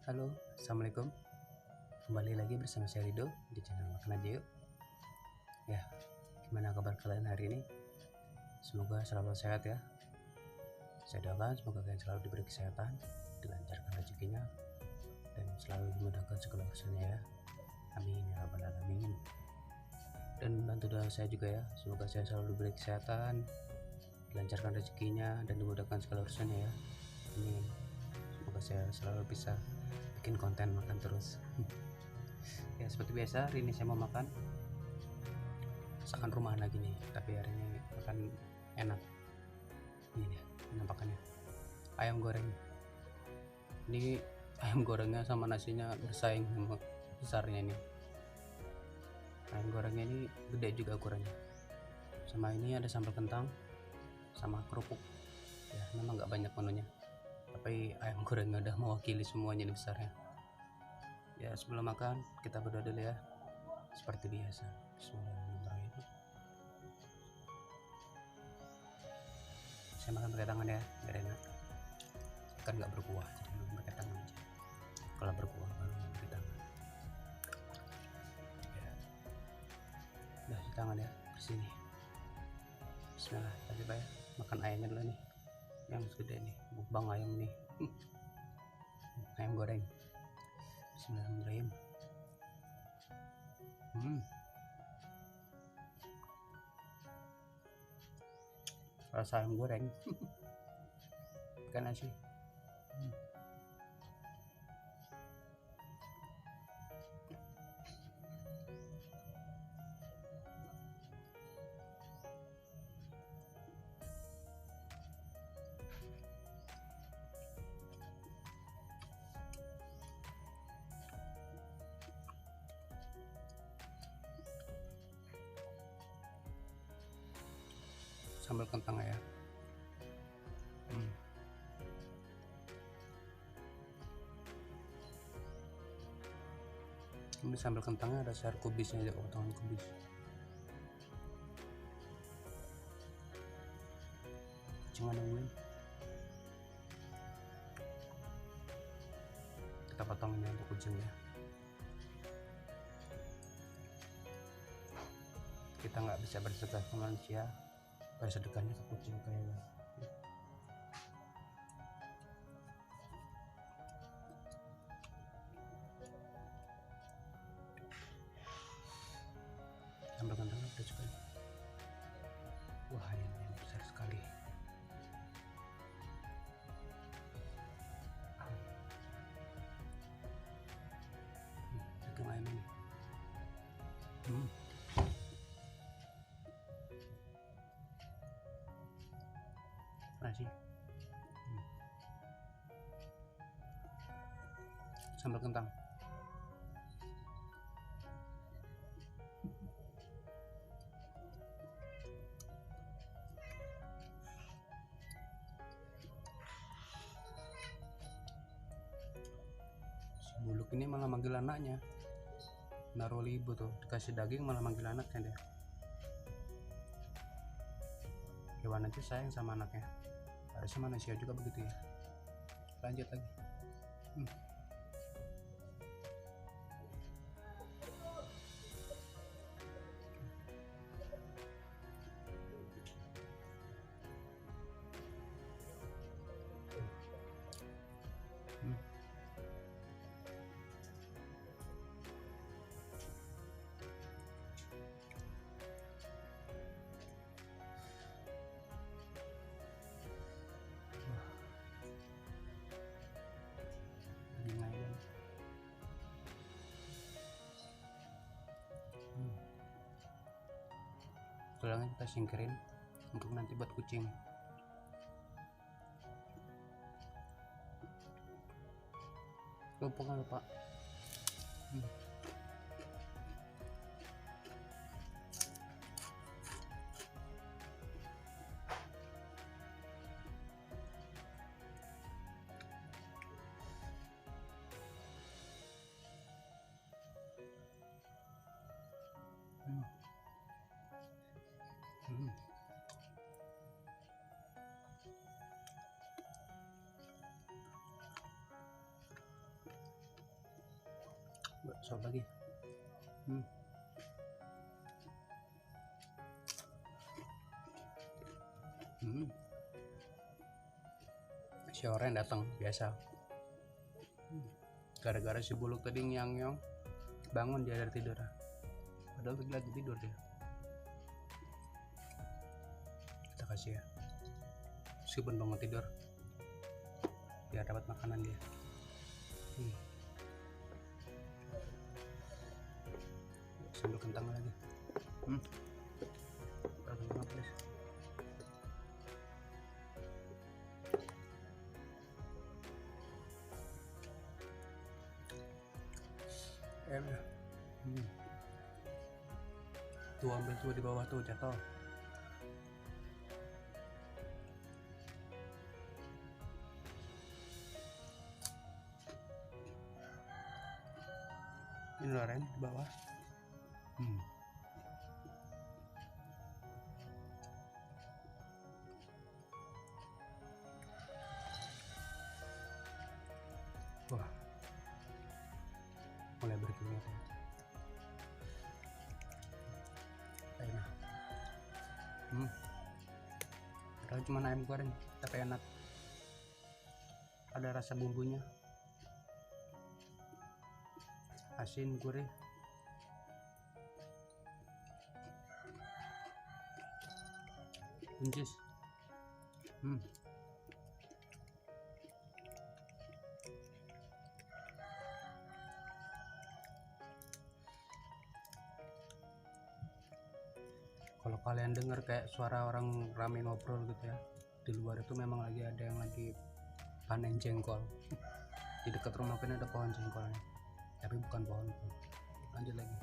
Halo, assalamualaikum. Kembali lagi bersama saya Rido di channel Makan Aja Yuk. Ya, gimana kabar kalian hari ini? Semoga selalu sehat ya. Saya doakan semoga kalian selalu diberi kesehatan, dilancarkan rezekinya, dan selalu dimudahkan segala urusannya ya. Amin ya rabbal alamin. Dan bantu doa saya juga ya, semoga saya selalu diberi kesehatan, dilancarkan rezekinya, dan dimudahkan segala urusannya ya. Amin. Semoga saya selalu bisa bikin konten makan terus. Ya seperti biasa, hari ini saya mau makan masakan rumahan lagi nih, tapi hari ini makan enak. Ini dia penampakannya, ayam goreng. Ini ayam gorengnya sama nasinya bersaing sama besarnya ini. Ayam gorengnya ini gede juga ukurannya. Sama ini ada sambal kentang sama kerupuk ya, memang nggak banyak menunya, tapi ayam gorengnya udah mewakili semuanya ini besarnya. Ya sebelum makan kita berdoa dulu ya, seperti biasa. Bismillahirrahmanirrahim. Saya makan pakai tangan ya, biar enak. Kan nggak berkuah, jadi makan pakai tangan aja. Kalau berkuah baru pakai tangan. Ya. Udah di tangan ya, bersini. Bismillah, tadi ya. Makan ayamnya dulu nih, yang segede nih, mukbang ayam nih. Ayam goreng. Bismillahirrahmanirrahim. Rasa ayam goreng kan nasi. Sambal kentang ya. Ini sambal kentangnya ada sayur kubisnya aja, potongan kubis. Jangan nungguin, kita potong ini untuk kucingnya. Kita nggak bisa bersedekah ke manusia, bersedekahnya ke kucing kayaknya. Sambal kentang udah juga. Wah ayamnya besar sekali. Daging ayam ini. Nasi. Sambal kentang. Buluk ini malah manggil anaknya, naruh ibu tuh, dikasih daging malah manggil anaknya deh. Hewan itu sayang sama anaknya, harusnya manusia juga begitu ya. Lanjut lagi. Tulangnya kita singkirin untuk nanti buat kucing. Lupa. Sop lagi. Si Oren datang biasa. Gara-gara si Buluk tadi nyang bangun dia dari tidur. Padahal tadi lagi tidur dia. Kita kasih ya. Meskipun bangun tidur, biar dapat makanan dia. Sambil kentang lagi. Kentang pedas. Tuh ambil tuh di bawah tuh jatuh. Ini Loren di bawah. Wah, mulai berkeringat ya. Enak. Padahal cuma ayam goreng, tapi enak. Ada rasa bumbunya, asin, gurih. Buncis. Kalau kalian dengar kayak suara orang rame ngobrol gitu ya, di luar itu memang lagi ada yang lagi panen jengkol. Di dekat rumah kan ada pohon jengkolnya, tapi bukan pohon. Lanjut lagi.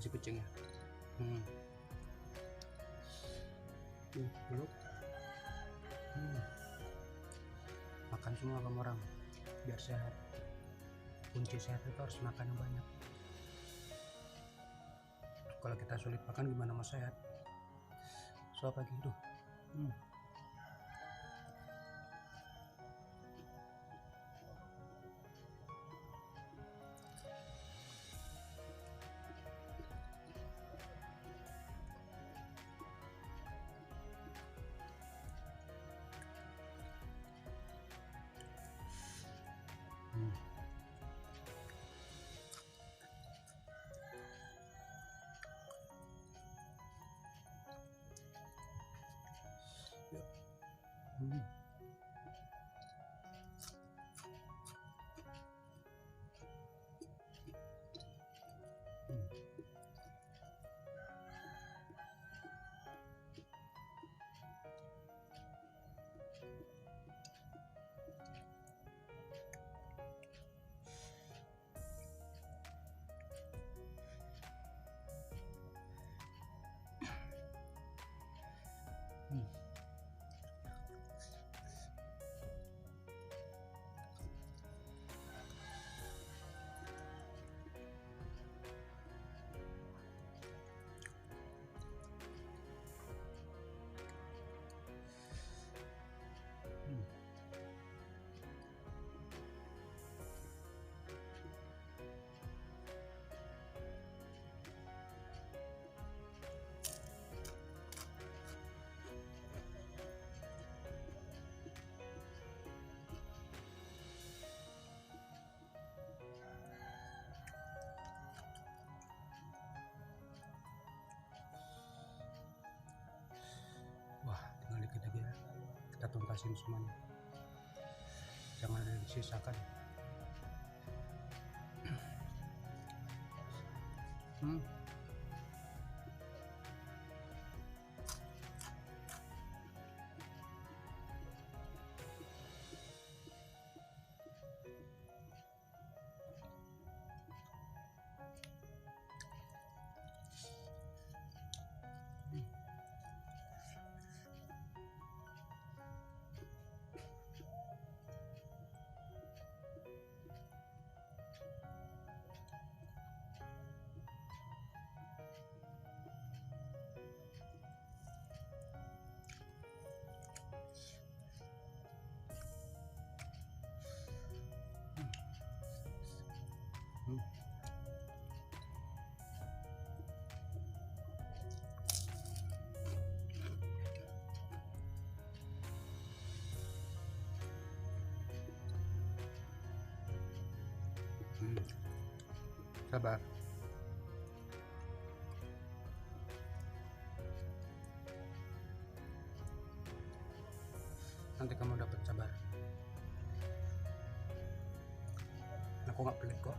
Si kucing ya. Belum. Makan semua kamu orang biar sehat. Kunci sehat itu harus makan yang banyak. Kalau kita sulit makan gimana mau sehat? Suap lagi tuh. Kita tuntasin semuanya, jangan ada yang disisakan. Sabar. Nanti kamu dapat sabar. Aku nggak pelit kok.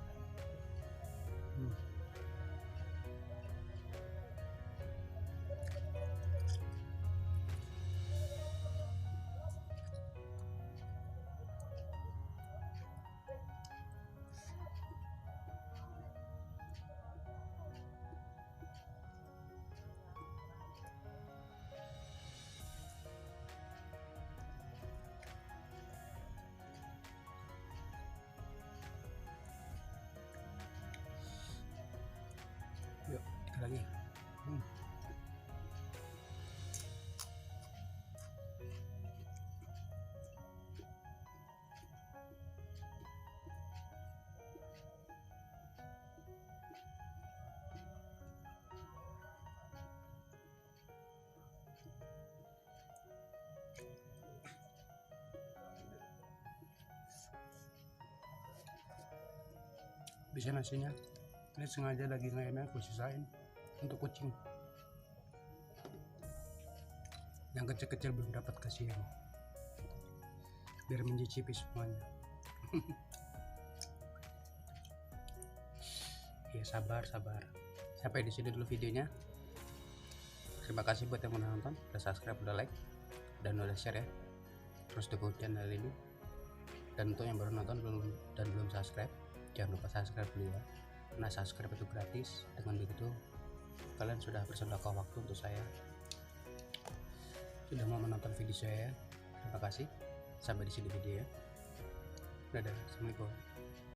Yuk, kita lagi. Bisa nasinya. Ini sengaja daging ayamnya aku sisain untuk kucing. Yang kecil-kecil belum dapat kasihan. Biar mencicipi semuanya. Ya sabar. Sampai di sini dulu videonya. Terima kasih buat yang udah nonton, udah subscribe, udah like, dan udah share ya. Terus dukung channel ini. Dan untuk yang baru nonton dan belum subscribe, jangan lupa subscribe dulu ya. Karena subscribe itu gratis. Dengan begitu kalian sudah bersedekah waktu untuk saya, sudah mau menonton video saya. Terima kasih. Sampai di sini video ya. Dadah. Assalamualaikum.